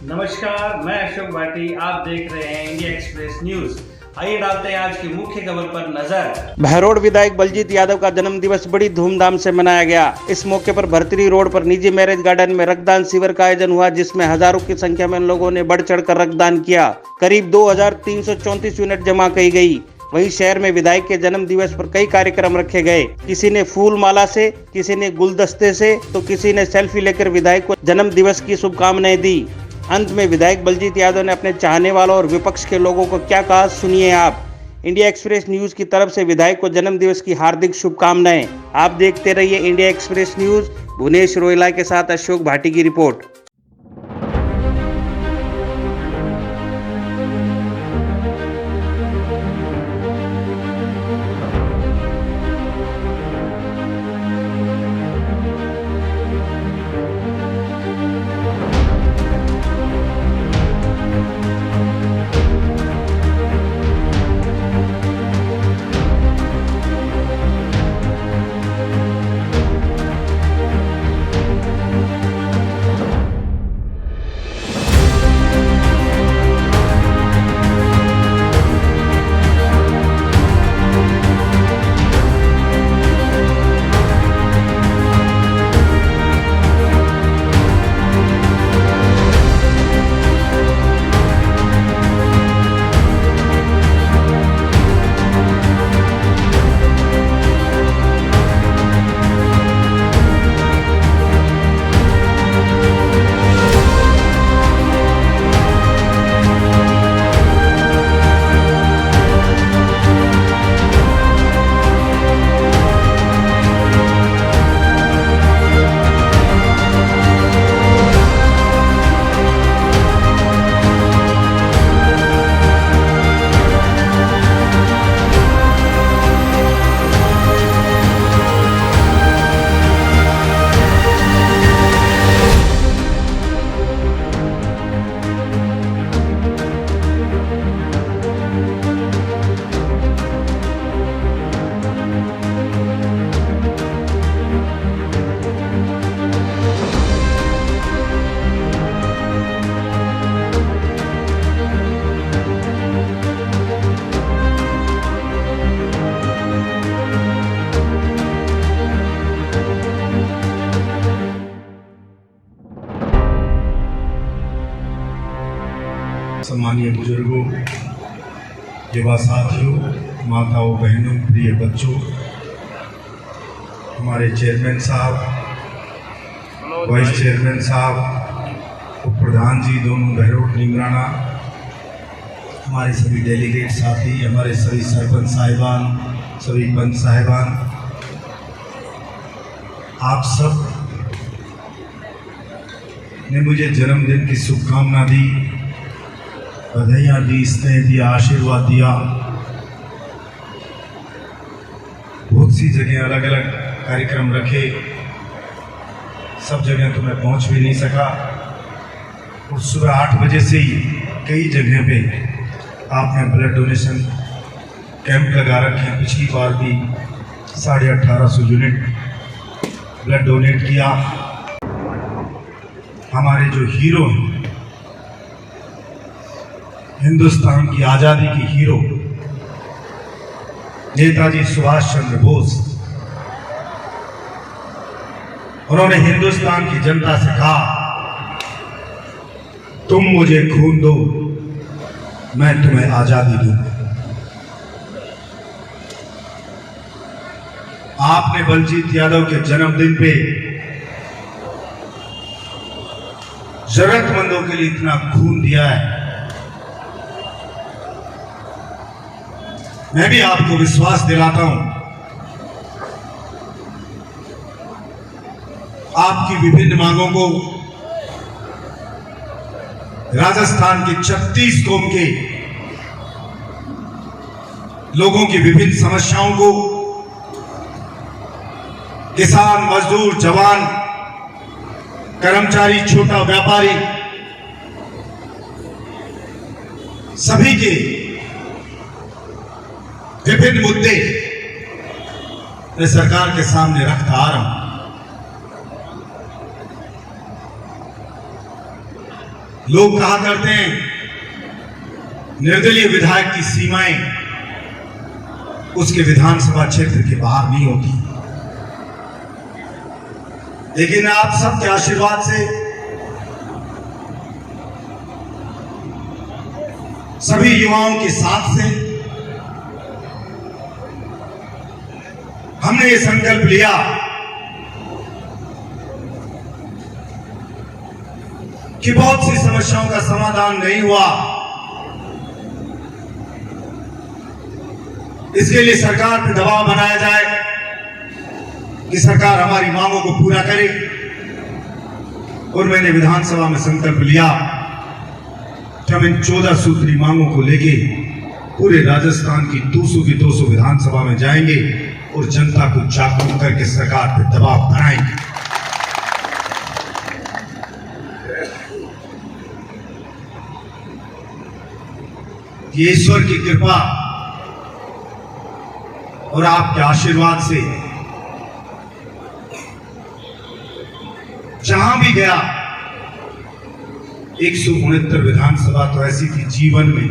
नमस्कार, मैं अशोक भाटी। आप देख रहे हैं इंडिया एक्सप्रेस न्यूज। आइए डालते हैं आज की मुख्य खबर पर नजर। बहरोड विधायक बलजीत यादव का जन्म दिवस बड़ी धूमधाम से मनाया गया। इस मौके पर भर्तरी रोड पर निजी मैरिज गार्डन में रक्तदान शिविर का आयोजन हुआ, जिसमें हजारों की संख्या में लोगों ने बढ़ चढ़कर रक्तदान किया। करीब 2334 यूनिट जमा की गई। वहीं शहर में विधायक के जन्म दिवस पर कई कार्यक्रम रखे गए। किसी ने फूल माला से, किसी ने गुलदस्ते से, तो किसी ने सेल्फी लेकर विधायक को जन्म दिवस की शुभकामनाएं दी। अंत में विधायक बलजीत यादव ने अपने चाहने वालों और विपक्ष के लोगों को क्या कहा, सुनिए आप। इंडिया एक्सप्रेस न्यूज की तरफ से विधायक को जन्म दिवस की हार्दिक शुभकामनाएं। आप देखते रहिए इंडिया एक्सप्रेस न्यूज। भुवनेश रोयला के साथ अशोक भाटी की रिपोर्ट। सम्मानीय बुजुर्गों, युवा साथियों, माताओं, बहनों, प्रिय बच्चों, हमारे चेयरमैन साहब, वाइस चेयरमैन साहब, उप प्रधान जी दोनों बहरोड निमराना, हमारे सभी डेलीगेट साथी, हमारे सभी सरपंच साहिबान, सभी पंच साहिबान, आप सब ने मुझे जन्मदिन की शुभकामना दी, बधाइयाँ दी, स्नेह दिया, आशीर्वाद दिया। बहुत सी जगह अलग अलग कार्यक्रम रखे, सब जगह तो मैं पहुंच भी नहीं सका। और सुबह 8 बजे से ही कई जगह पे आपने ब्लड डोनेशन कैंप लगा रखे हैं। पिछली बार भी 1850 यूनिट ब्लड डोनेट किया। हमारे जो हीरो हैं, हिंदुस्तान की आज़ादी की हीरो नेताजी सुभाष चंद्र बोस, उन्होंने हिंदुस्तान की जनता से कहा, तुम मुझे खून दो, मैं तुम्हें आज़ादी दूं। आपने बलजीत यादव के जन्मदिन पे जरूरतमंदों के लिए इतना खून दिया है। मैं भी आपको विश्वास दिलाता हूं, आपकी विभिन्न मांगों को, राजस्थान की 36 कौम के लोगों की विभिन्न समस्याओं को, किसान, मजदूर, जवान, कर्मचारी, छोटा व्यापारी, सभी के विभिन्न मुद्दे मैं सरकार के सामने रखता आ रहा हूं। लोग कहा करते हैं निर्दलीय विधायक की सीमाएं उसके विधानसभा क्षेत्र के बाहर नहीं होती, लेकिन आप सबके आशीर्वाद से, सभी युवाओं के साथ से हमने ये संकल्प लिया कि बहुत सी समस्याओं का समाधान नहीं हुआ, इसके लिए सरकार पर दबाव बनाया जाए कि सरकार हमारी मांगों को पूरा करे। और मैंने विधानसभा में संकल्प लिया कि हम इन 14 सूत्री मांगों को लेके पूरे राजस्थान की 200 की 200 विधानसभा में जाएंगे और जनता को जागरूक करके सरकार पर दबाव बनाएंगे। ये ईश्वर की कृपा और आपके आशीर्वाद से जहां भी गया, 169 विधानसभा तो ऐसी थी, जीवन में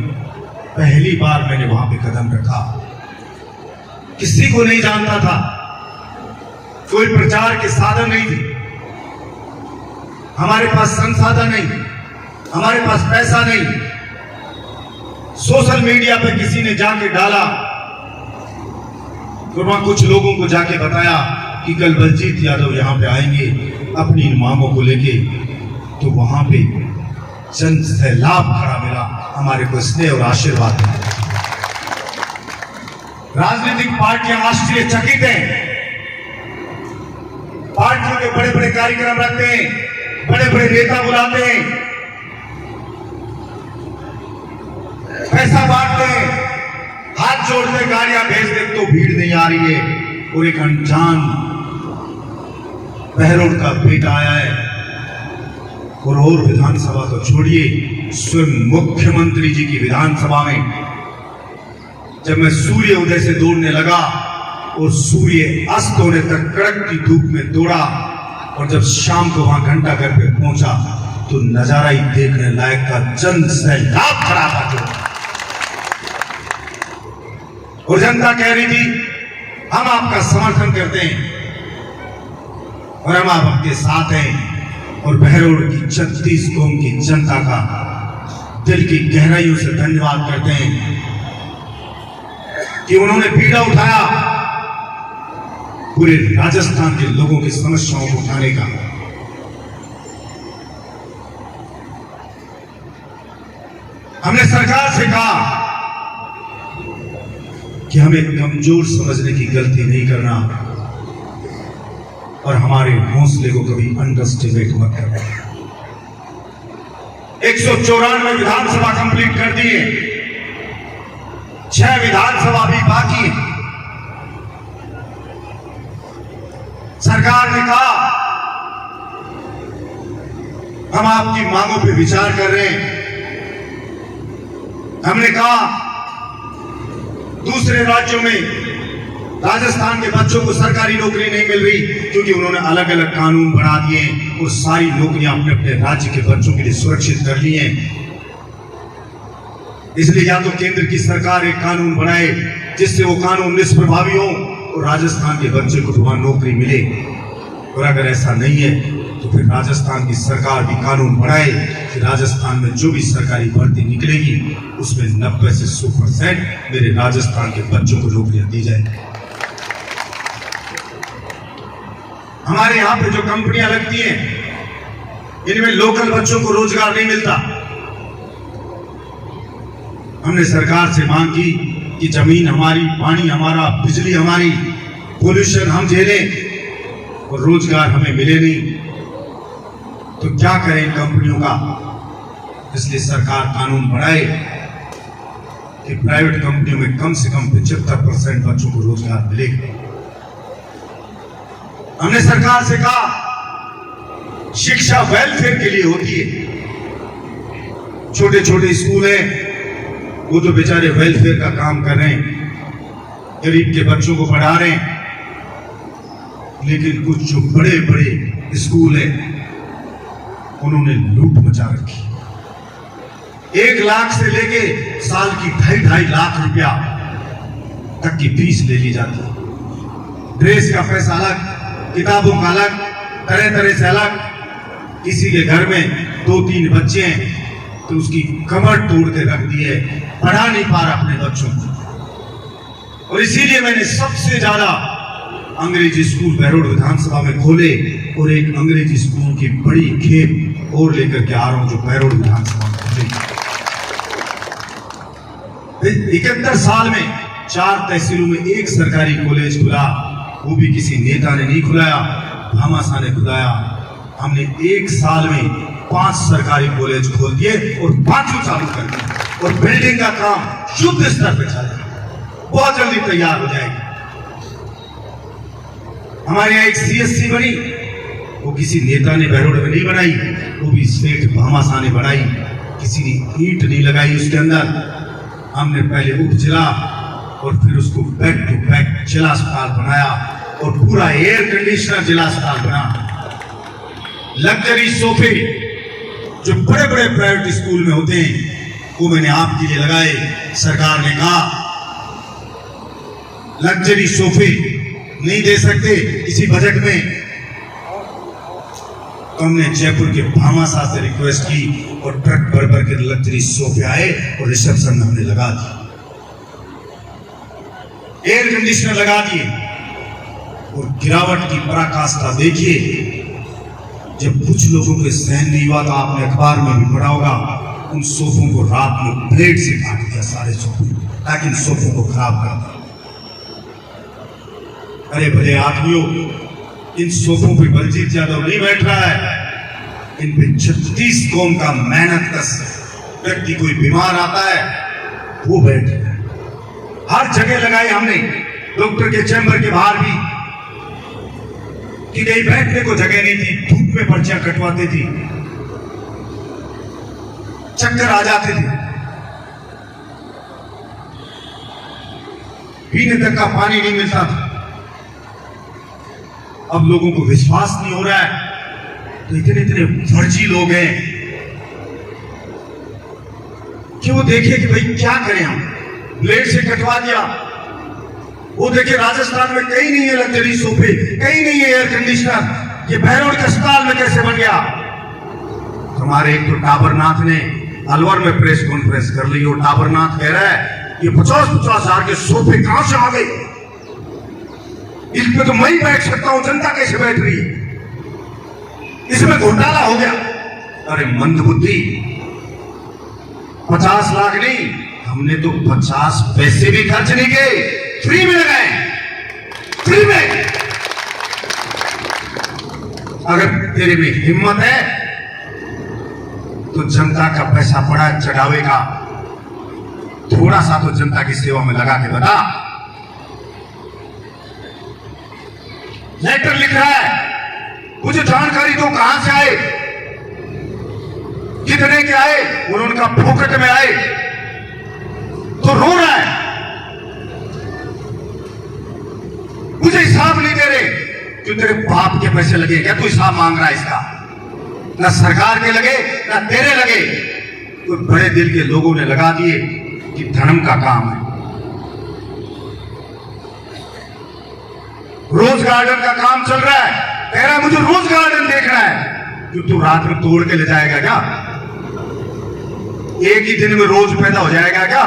पहली बार मैंने वहां पे कदम रखा। किसी को नहीं जानता था, कोई प्रचार के साधन नहीं थे, हमारे पास संसाधन नहीं, हमारे पास पैसा नहीं। सोशल मीडिया पे किसी ने जाके डाला तो वहां कुछ लोगों को जाके बताया कि कल बलजीत यादव यहां पे आएंगे अपनी इन मांगों को लेके, तो वहां पे जन सैलाब खड़ा मिला, हमारे को स्नेह और आशीर्वाद मिला। राजनीतिक पार्टियां आश्चर्यचकित हैं, पार्टियों के बड़े बड़े कार्यक्रम रखते हैं, बड़े बड़े नेता बुलाते हैं, पैसा बांटते हैं, हाथ जोड़ते, गाड़ियां भेजते, तो भीड़ नहीं आ रही है। और एक अनजान बहरोड का बेटा आया है और विधानसभा तो छोड़िए, स्वयं मुख्यमंत्री जी की विधानसभा में जब मैं सूर्य उदय से दौड़ने लगा और सूर्य अस्त होने तक कड़कती धूप में दौड़ा, और जब शाम को वहां घंटा घर पे पहुंचा तो नजारा ही देखने लायक था, जन सैलाब खड़ा था जो। और जनता कह रही थी हम आपका समर्थन करते हैं और हम आपके साथ हैं। और बहरोड की 36 कौम की जनता का दिल की गहराइयों से धन्यवाद करते हैं कि उन्होंने बीड़ा उठाया पूरे राजस्थान के लोगों की समस्याओं को उठाने का। हमने सरकार से कहा कि हमें कमजोर समझने की गलती नहीं करना और हमारे हौसले को कभी अंडरस्टिमेट मत करना। 194 विधानसभा कंप्लीट कर दिए, 6 विधानसभा भी बाकी है। सरकार ने कहा हम आपकी मांगों पे विचार कर रहे हैं। हमने कहा दूसरे राज्यों में राजस्थान के बच्चों को सरकारी नौकरी नहीं मिल रही क्योंकि उन्होंने अलग अलग कानून बना दिए और सारी नौकरियां अपने अपने राज्य के बच्चों के लिए सुरक्षित कर ली हैं। इसलिए या तो केंद्र की सरकार एक कानून बनाए जिससे वो कानून निष्प्रभावी हो और राजस्थान के बच्चे को वहां नौकरी मिले, और अगर ऐसा नहीं है तो फिर राजस्थान की सरकार भी कानून बनाए कि राजस्थान में जो भी सरकारी भर्ती निकलेगी उसमें 90 से 100% मेरे राजस्थान के बच्चों को नौकरियां दी जाए। हमारे यहाँ पे जो कंपनियां लगती हैं इनमें लोकल बच्चों को रोजगार नहीं मिलता। हमने सरकार से मांग की कि जमीन हमारी, पानी हमारा, बिजली हमारी, पोल्यूशन हम झेलें और रोजगार हमें मिले नहीं तो क्या करें कंपनियों का। इसलिए सरकार कानून बनाए कि प्राइवेट कंपनियों में कम से कम 75% बच्चों को रोजगार मिलेगा। हमने सरकार से कहा शिक्षा वेलफेयर के लिए होती है। छोटे छोटे स्कूल हैं वो तो बेचारे वेलफेयर का काम कर रहे हैं, गरीब के बच्चों को पढ़ा रहे हैं, लेकिन कुछ जो बड़े बड़े स्कूल हैं उन्होंने लूट मचा रखी। 1 लाख से लेके साल की 2.5 लाख रुपया तक की फीस ले ली जाती है। ड्रेस का पैसा अलग, किताबों का अलग, तरह तरह से अलग। किसी के घर में 2-3 बच्चे हैं तो उसकी कमर तोड़ के रख दी है, पढ़ा नहीं पा रहा अपने बच्चों को। और इसीलिए मैंने सबसे ज्यादा अंग्रेजी स्कूल बहरोड विधानसभा में खोले और एक अंग्रेजी स्कूल की बड़ी खेप और लेकर के आ रहा हूं जो बहरोड विधानसभा में खोले। 71 साल में 4 तहसीलों में एक सरकारी कॉलेज खुला, वो भी किसी नेता ने नहीं खुलाया, भामाशाह ने खुलाया। हमने 1 साल में 5 सरकारी कॉलेज खोल दिए और 5 चालू कर दिए और बिल्डिंग का काम युद्ध स्तर पर चलेगा, बहुत जल्दी तैयार हो जाएगी। हमारे यहाँ एक CSC बनी, वो किसी नेता ने बहरोड में नहीं बनाई, वो भी सेठ भामाशाह ने बनाई, किसी ने ईंट नहीं लगाई उसके अंदर। हमने पहले उप जिला और फिर उसको बैक टू बैक जिला अस्पताल बनाया और पूरा एयर कंडीशनर जिला अस्पताल बना। लग्जरी सोफे जो बड़े बड़े प्राइवेट स्कूल में होते हैं वो मैंने आपके लिए लगाए। सरकार ने कहा लग्जरी सोफे नहीं दे सकते किसी बजट में, तो हमने जयपुर के भामाशाह से रिक्वेस्ट की और ट्रक भर भर के लग्जरी सोफे आए और रिसेप्शन में हमने लगा दिए, एयर कंडीशनर लगा दिए। और गिरावट की पराकाष्ठा देखिए, जब कुछ लोगों को सहन नहीं हुआ तो आपने अखबार में भी पढ़ा होगा, उन सोफों को रात में ब्लेड से काट दिया, सारे सोफे, ताकि इन सोफों को खराब कर दिया। अरे भले आदमियों, इन सोफों पे बलजीत यादव नहीं बैठ रहा है, इन पे 36 कौम का मेहनत का व्यक्ति, कोई बीमार आता है वो बैठ रहा है। हर जगह लगाए हमने, डॉक्टर के चैम्बर के बाहर भी, कि कहीं बैठने को जगह नहीं थी, धूप में पर्चियां कटवाते थी, चक्कर आ जाते थे, पीने तक का पानी नहीं मिलता था। अब लोगों को विश्वास नहीं हो रहा है, तो इतने इतने फर्जी लोग हैं कि वो देखे कि भाई क्या करें हम, ब्लेड से कटवा दिया। वो देखे राजस्थान में कहीं नहीं है लग्जरी सोफे, कहीं नहीं है एयर कंडीशनर, ये बहरोड के अस्पताल में कैसे बन गया। हमारे एक तो टाबरनाथ ने अलवर में प्रेस कॉन्फ्रेंस कर ली और टाबरनाथ कह रहा है ये 50-50 हजार के सोफे कहां से आ गए, इसमें तो मैं ही बैठ सकता हूं, जनता कैसे बैठ रही है, इसमें घोटाला हो गया। अरे मंदबुद्धि, 50 लाख नहीं, हमने तो 50 पैसे भी खर्च नहीं किए, फ्री में लगाए, फ्री में। अगर तेरे में हिम्मत है तो जनता का पैसा पड़ा चढ़ावे का, थोड़ा सा तो जनता की सेवा में लगा के बता। लेटर लिख रहा है, मुझे जानकारी दो कहां से आए, कितने के आए, और उनका फोकट में आए तो रो रहा है, मुझे हिसाब नहीं दे रहे। क्यों, तेरे बाप के पैसे लगे क्या तू हिसाब मांग रहा है इसका? ना सरकार के लगे ना तेरे लगे, तो बड़े दिल के लोगों ने लगा दिए कि धर्म का काम है। रोज गार्डन का काम चल रहा है, कह रहा है मुझे रोज गार्डन देखना है। क्यों, तू रात में तोड़ के ले जाएगा क्या? एक ही दिन में रोज पैदा हो जाएगा क्या?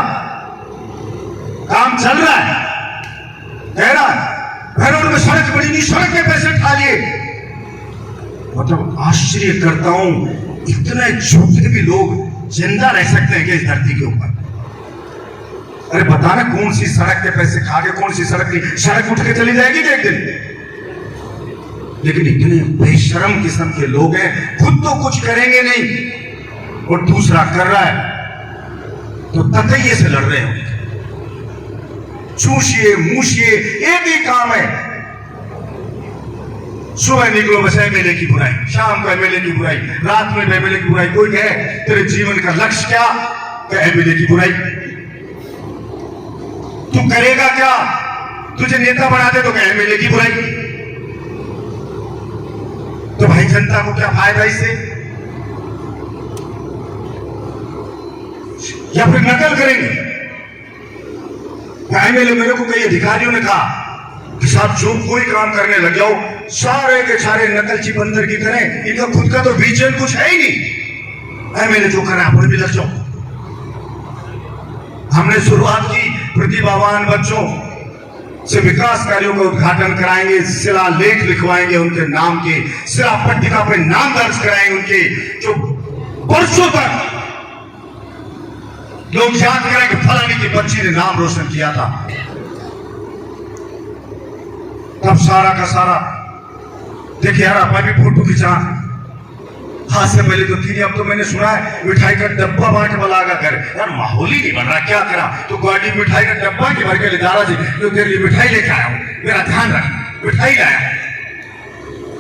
काम चल रहा है, कह रहा है बहरोड में सड़क बनी नहीं, सड़क के पैसे खा लिए। मतलब आश्चर्य करता हूं, इतने झूठे भी लोग जिंदा रह सकते हैं कि इस धरती के ऊपर। अरे बता ना, कौन सी सड़क के पैसे खा के कौन सी सड़क नहीं, सड़क उठ के चली जाएगी क्या एक दिन? लेकिन इतने बेशरम किस्म के लोग हैं, खुद तो कुछ करेंगे नहीं और दूसरा कर रहा है तो तकैये से लड़ रहे हो। चूसिए मूसिए एक ही काम है, सुबह निकलो बस एमएलए की बुराई, शाम को एमएलए की बुराई, रात में एमएलए की बुराई। कोई कहे तेरे जीवन का लक्ष्य क्या? एमएलए की बुराई। तू करेगा क्या? तुझे नेता बना दे तो कहे एमएलए की बुराई। तो भाई जनता को क्या फायदा इससे? या फिर नकल करेंगे? एमएलए मेरे को कई अधिकारियों ने कहा कि साहब जो कोई काम करने लग जाओ सारे के सारे नकलची बंदर की तरह, इनका खुद का तो विजन कुछ है ही नहीं, एमएलए जो करे आप भी लग जाओ। हमने शुरुआत की, प्रतिभावान बच्चों से विकास कार्यों का उद्घाटन कराएंगे, शिलालेख लिखवाएंगे उनके नाम के, शिला पट्टिका पे नाम दर्ज कराएंगे उनके, जो वर्षों तक लोग याद करें कि फलानी की बच्ची ने नाम रोशन किया था। तब सारा का सारा देखिए यार, आप भी फोटो खिंचा, हाथ से पहले तो थी, अब तो मैंने सुना है मिठाई का डब्बा बांटने वाला आगा घर, यार माहौल ही नहीं बन रहा, क्या करा? तो गाड़ी मिठाई का डब्बा की भर के ले जा रहा जी, तो तेरे लिए मिठाई लेके आया हूं, मेरा ध्यान रख, मिठाई लाया।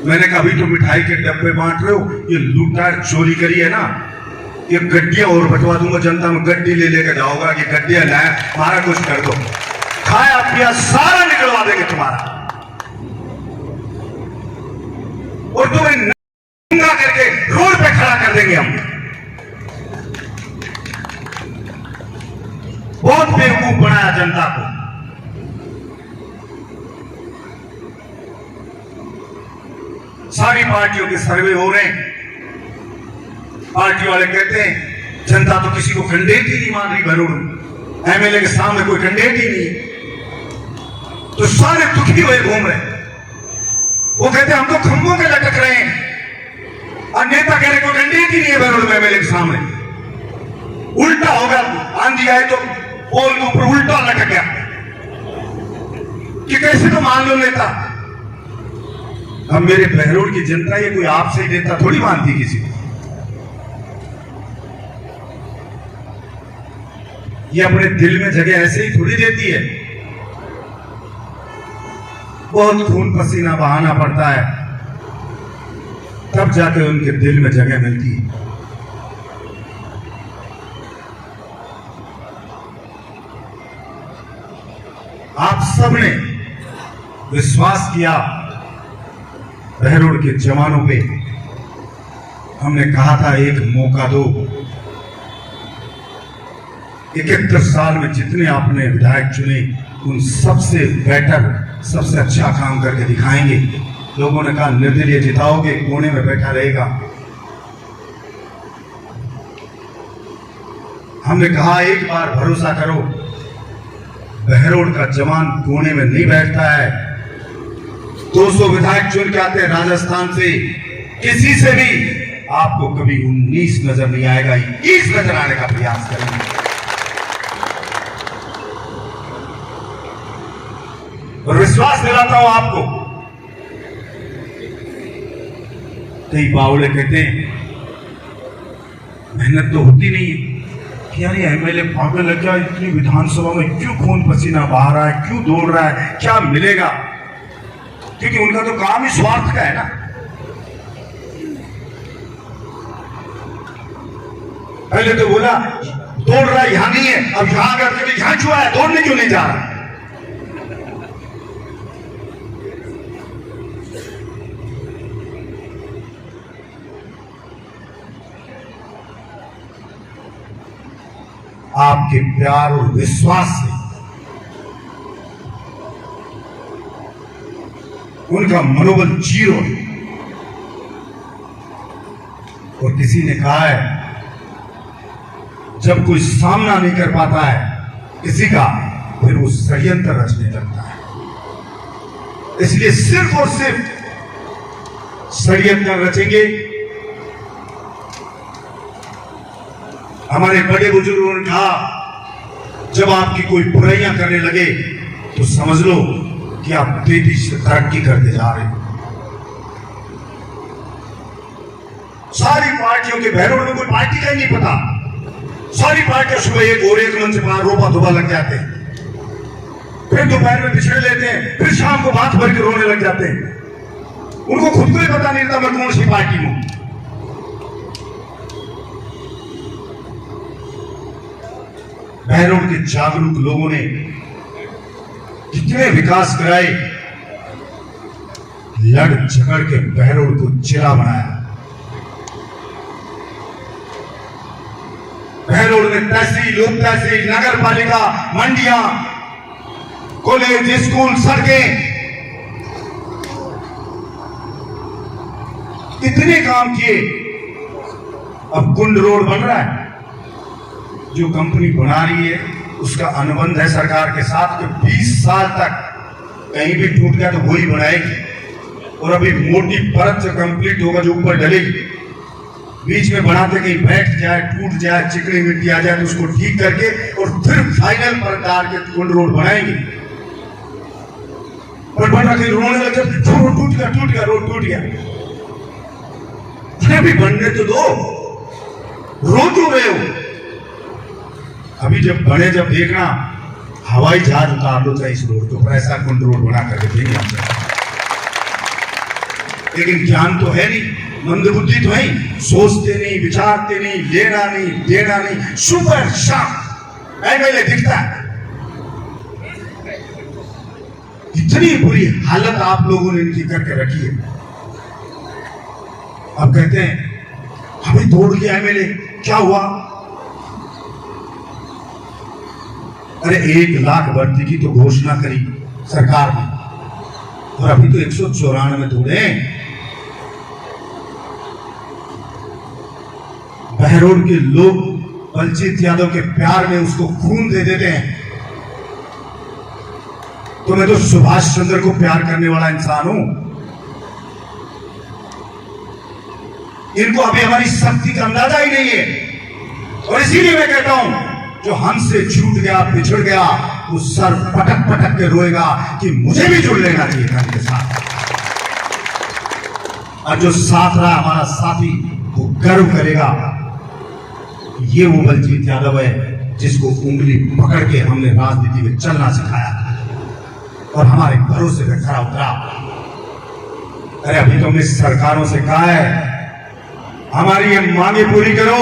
मैंने कहा अभी तो मिठाई के डब्बे बांट रहे हो, ये लूटदार चोरी करी है ना, ये गड्डियां और बंटवा दूंगा जनता में, गड्डी ले लेकर जाओगा कि गड्डियां लाया, हमारा कुछ कर दो, खाया पिया सारा निकलवा देंगे तुम्हारा, और तुम्हें नंगा करके रोड पे खड़ा कर देंगे हम। बहुत बेवकूफ बनाया जनता को। सारी पार्टियों के सर्वे हो रहे हैं, पार्टी वाले कहते हैं जनता तो किसी को कैंडिडेट ही नहीं मान रही, भरूड़ एमएलए के सामने कोई कैंडिडेट ही नहीं, तो सारे दुखी हुए घूम रहे हैं। वो कहते हैं हम तो खंभों के लटक रहे हैं, और नेता कह रहे कोई कैंडिडेट ही नहीं है भरूड़ में एमएलए के सामने। उल्टा होगा, आंधी आए तो पोल के ऊपर उल्टा लटक गया कि कैसे तो मान लो नेता। अब मेरे बहरोड की जनता ये कोई आपसे ही नेता थोड़ी मानती किसी को, ये अपने दिल में जगह ऐसे ही थोड़ी देती है, बहुत खून पसीना बहाना पड़ता है, तब जाके उनके दिल में जगह मिलती है। आप सबने विश्वास किया बहरोड के जवानों पे, हमने कहा था एक मौका दो, 71 साल में जितने आपने विधायक चुने उन सबसे बेटर, सबसे अच्छा काम करके दिखाएंगे। लोगों ने कहा निर्दलीय जिताओगे, कोने में बैठा रहेगा। हमने कहा एक बार भरोसा करो, बहरोड का जवान कोने में नहीं बैठता है। 200 विधायक चुन के आते हैं राजस्थान से, किसी से भी आपको कभी 19 नजर नहीं आएगा, 21 नजर आने का प्रयास करेंगे। और विश्वास दिलाता हूं आपको, कई बावड़े कहते हैं मेहनत तो होती नहीं है, यार ये एमएलए पागल है क्या, इतनी विधानसभा में क्यों खून पसीना बहा रहा है, क्यों दौड़ रहा है, क्या मिलेगा? क्योंकि उनका तो काम ही स्वार्थ का है ना। पहले तो बोला दौड़ रहा यहां नहीं है, अब यहां अगर यहां छुआ है, दौड़ने क्यों नहीं जा रहा? आपके प्यार और विश्वास से उनका मनोबल जीरो है। और किसी ने कहा है जब कोई सामना नहीं कर पाता है किसी का, फिर वो षड्यंत्र रचने लगता है। इसलिए सिर्फ और सिर्फ षड्यंत्र रचेंगे। हमारे बड़े बुजुर्गों ने कहा जब आपकी कोई बुराइयां करने लगे तो समझ लो कि आप तेजी से तरक्की करते जा रहे हो। सारी पार्टियों के बहरोड में कोई पार्टी का ही नहीं पता, सारी पार्टियां सुबह एक और एक मंच पर रोपा धोपा लग जाते हैं, फिर दोपहर में पिछड़े लेते हैं, फिर शाम को बात भर के रोने लग जाते हैं। उनको खुद को ही पता नहीं था मैं कौन सी पार्टी में हूं। बहरोड के जागरूक लोगों ने कितने विकास कराए, लड़ झगड़ के बहरोड को जिला बनाया। बहरोड में तहसील, उप तहसील, नगर पालिका, मंडियां, कॉलेज, स्कूल, सड़कें, कितने काम किए। अब कुंड रोड बन रहा है, जो कंपनी बना रही है उसका अनुबंध है सरकार के साथ कि 20 साल तक कहीं भी टूट गया तो वही बनाएगी। और अभी मोटी परत से कंप्लीट होगा जो ऊपर डलेगी, बीच में बनाते कहीं बैठ जाए, टूट जाए, चिकनी मिट्टी आ जाए तो उसको ठीक करके और फिर फाइनल पर डाल के कुंड रोड बनाएंगे। पर बन रहा रोने लगे, रोड टूट गया, रोड टूट गया। अभी बनने तो दो, रो क्यों रहे हो? अभी जब बने, जब देखना हवाई जहाज उतार लो चाहे इस रोड को, पर ऐसा कुंड रोड बना करके देंगे हम। लेकिन ज्ञान तो है नहीं, मंदबुद्धि तो है, सोचते नहीं, विचारते नहीं, लेना नहीं, देना नहीं, सुपर शाम एमएलए दिखता है। इतनी बुरी हालत आप लोगों ने इनकी करके रखी है। अब कहते हैं हमें तोड़ के एमएलए, क्या हुआ? अरे 1 लाख भर्ती की तो घोषणा करी सरकार ने, और अभी तो 194 तोड़े। बहरोड के लोग बलजीत यादव के प्यार में उसको खून दे देते हैं। तो मैं तो सुभाष चंद्र को प्यार करने वाला इंसान हूं। इनको अभी हमारी शक्ति का अंदाजा ही नहीं है। और इसीलिए मैं कहता हूं, जो हमसे छूट गया, बिछड़ गया, वो सर पटक पटक के रोएगा कि मुझे भी जुड़ लेना चाहिए था इनके साथ। और जो साथ रहा हमारा साथी, वो गर्व करेगा ये वो बलजीत यादव है जिसको उंगली पकड़ के हमने राजनीति में चलना सिखाया और हमारे भरोसे पे खड़ा उतरा। अरे अभी तो हमने सरकारों से कहा है हमारी ये मांगे पूरी करो,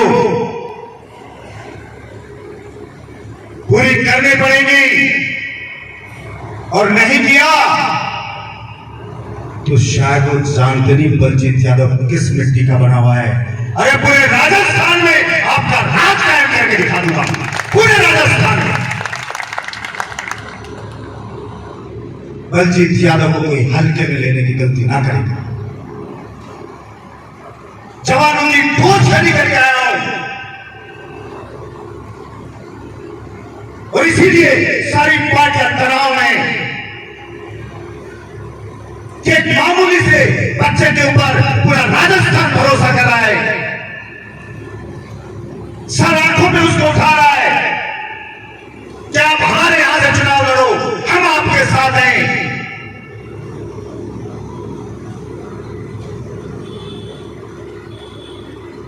पूरी करनी पड़ेगी, और नहीं किया तो शायद वो जानते नहीं बलजीत यादव किस मिट्टी का बना हुआ है। अरे पूरे राजस्थान में आपका राज कायम करके दिखा दूंगा, पूरे राजस्थान में। बलजीत यादव को कोई हल्के में लेने की गलती ना करेगा। जवानों की खोज खड़ी करके आया हूं, और इसीलिए सारी पार्टियां तनाव में कि मामूली से बच्चे के ऊपर पूरा राजस्थान भरोसा कर रहा है, सर आंखों पे उसको उठा रहा है कि आप हमारे यहां से चुनाव लड़ो, हम आपके साथ हैं।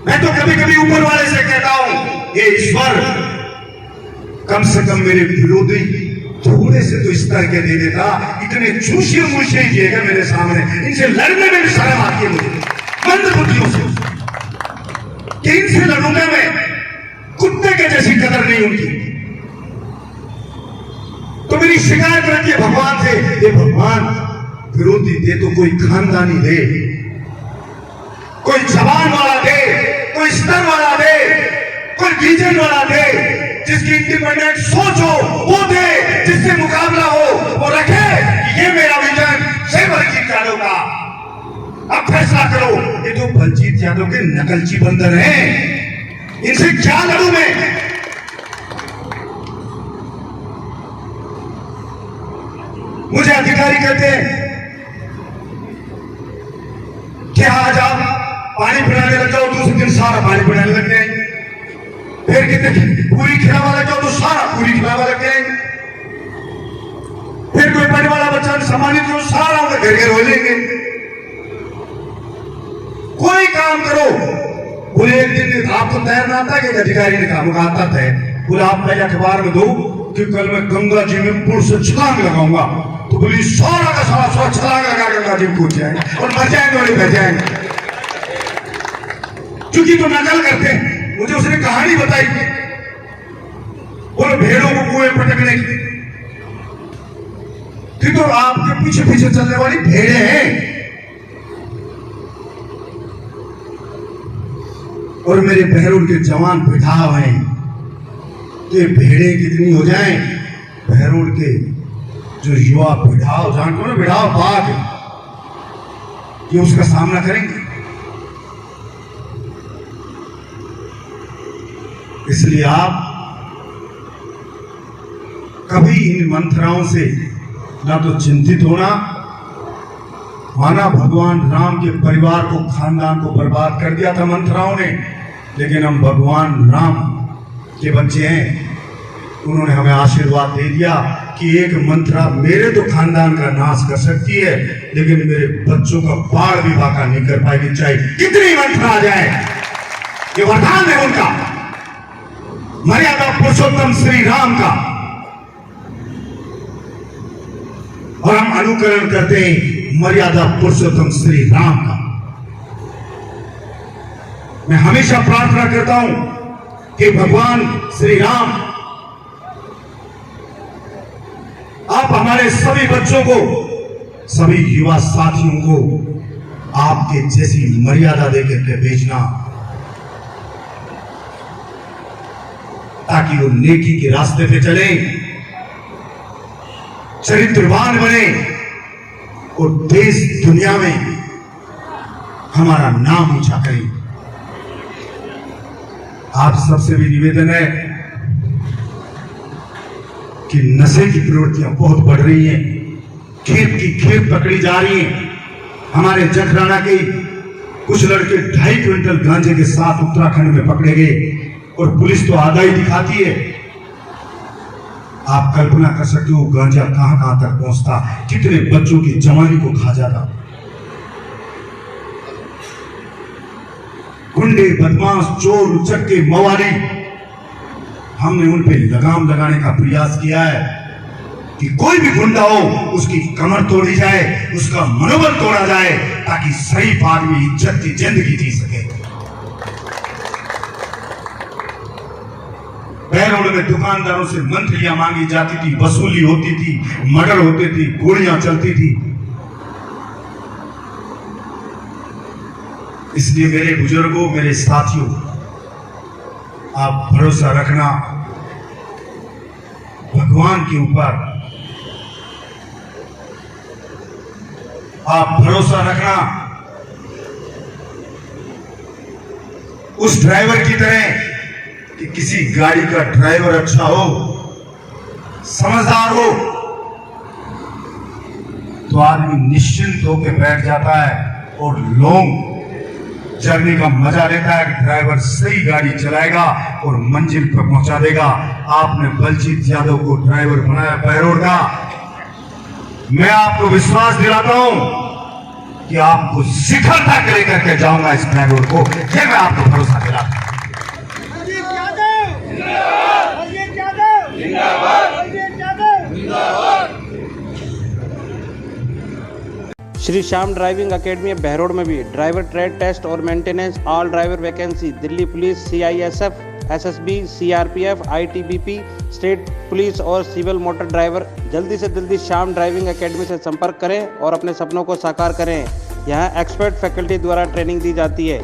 मैं तो कभी कभी ऊपर वाले से कहता हूं, ये ईश्वर कम से कम मेरे विरोधी थोड़े से तो स्तर के दे देता। इतने चूसे मूसे ही दिएगा मेरे सामने, इनसे लड़ने में भी शर्म आती है मुझे, मंदबुद्धियों से, कि इनसे लड़ूंगा मैं, कुत्ते के जैसी कदर नहीं उनकी। तो मेरी शिकायत रहती है भगवान से, ये भगवान विरोधी दे तो कोई खानदानी दे, कोई जवान वाला दे, कोई स्तर वाला दे, कोई विजन वाला दे, जिसकी इंडिपेंडेंट सोच हो वो दे, जिससे मुकाबला हो वो रखे कि ये मेरा विजन है बलजीत यादव का। अब फैसला करो, ये तो बलजीत यादव के नकलची बंदर हैं, इनसे क्या लड़ूं मैं? मुझे अधिकारी कहते हैं कि आज आप पानी पिलाने लग जाओ, दूसरे दिन सारा पानी पिलाने लग जाएंगे, फिर कितने पूरी खिलावा लग जाओ तो सारा पूरी खिलावा लग जाएंगे, फिर कोई पढ़ने वाला बच्चा सम्मानित हो, सारा उनके घर घर हो लेंगे। कोई काम करो, बोले एक दिन आपको तैरना आता है कि अधिकारी ने कहा आता है, बोले आप पहले अखबार में दो कि कल मैं गंगा जी में पुल से छलांग लगाऊंगा, तो बोली सारा का सारा छलांग लगा गंगा जी में कूद जाएंगे और मर जाएंगे और बह जाएंगे, क्योंकि तो नकल करते हैं। मुझे उसने कहानी बताई, बोले भेड़ों को कुएं पटकने की, तो आपके पीछे पीछे चलने वाली भेड़े हैं, और मेरे बहरोड के जवान बिठाव हैं तो ये भेड़ें कितनी हो जाएं, बहरोड के जो युवा बिढ़ाव, जानते हो ना बिढ़ाव बाघ, ये उसका सामना करेंगे। इसलिए आप कभी इन मंत्राओं से ना तो चिंतित होना। माना भगवान राम के परिवार को, खानदान को बर्बाद कर दिया था मंत्राओं ने, लेकिन हम भगवान राम के बच्चे हैं। उन्होंने हमें आशीर्वाद दे दिया कि एक मंत्रा मेरे तो खानदान का नाश कर सकती है, लेकिन मेरे बच्चों का बाढ़ भी बाका नहीं कर पाएगी, चाहे कितनी मंत्रा आ जाए। ये वरदान है उनका, मर्यादा पुरुषोत्तम श्री राम का, और हम अनुकरण करते हैं मर्यादा पुरुषोत्तम श्री राम का। मैं हमेशा प्रार्थना करता हूं कि भगवान श्री राम आप हमारे सभी बच्चों को, सभी युवा साथियों को आपके जैसी मर्यादा देकर के भेजना, ताकि वो नेकी के रास्ते पे चले, चरित्रवान बने और देश दुनिया में हमारा नाम ऊंचा करें। आप सबसे भी निवेदन है कि नशे की प्रवृत्तियां बहुत बढ़ रही हैं, खेप की खेप पकड़ी जा रही हैं। हमारे जखराना के कुछ लड़के 2.5 क्विंटल गांजे के साथ उत्तराखंड में पकड़े गए और पुलिस तो आधा ही दिखाती है। आप कल्पना कर सकते हो गांजा कहां कहां तक पहुंचता, कितने बच्चों की जवानी को खा जाता। गुंडे, बदमाश, चोर, उचक्के, मवाली, हमने उन पे लगाम लगाने का प्रयास किया है कि कोई भी गुंडा हो उसकी कमर तोड़ी जाए, उसका मनोबल तोड़ा जाए, ताकि शरीफ आदमी इज्जत की जिंदगी जी सके। बहरोड में दुकानदारों से मंथलियां मांगी जाती थी, वसूली होती थी, मर्डर होते थी, गोलियां चलती थी। इसलिए मेरे बुजुर्गों, मेरे साथियों, आप भरोसा रखना भगवान के ऊपर, आप भरोसा रखना उस ड्राइवर की तरह कि किसी गाड़ी का ड्राइवर अच्छा हो, समझदार हो, तो आदमी निश्चिंत होकर बैठ जाता है और लॉन्ग जर्नी का मजा लेता है कि ड्राइवर सही गाड़ी चलाएगा और मंजिल पर पहुंचा देगा। आपने बलजीत यादव को ड्राइवर बनाया बहरोड का। मैं आपको विश्वास दिलाता हूं कि आपको शिखर तक लेकर के जाऊंगा इस बहरोड को, ये मैं आपको भरोसा दिलाता हूं। श्री श्याम ड्राइविंग एकेडमी बहरोड में भी ड्राइवर ट्रेड टेस्ट और maintenance, all driver vacancy Delhi police, CISF, SSB, CRPF, ITBP, state police और सिविल मोटर ड्राइवर। जल्दी से जल्दी श्याम ड्राइविंग एकेडमी से संपर्क करें और अपने सपनों को साकार करें। यहाँ एक्सपर्ट फैकल्टी द्वारा ट्रेनिंग दी जाती है।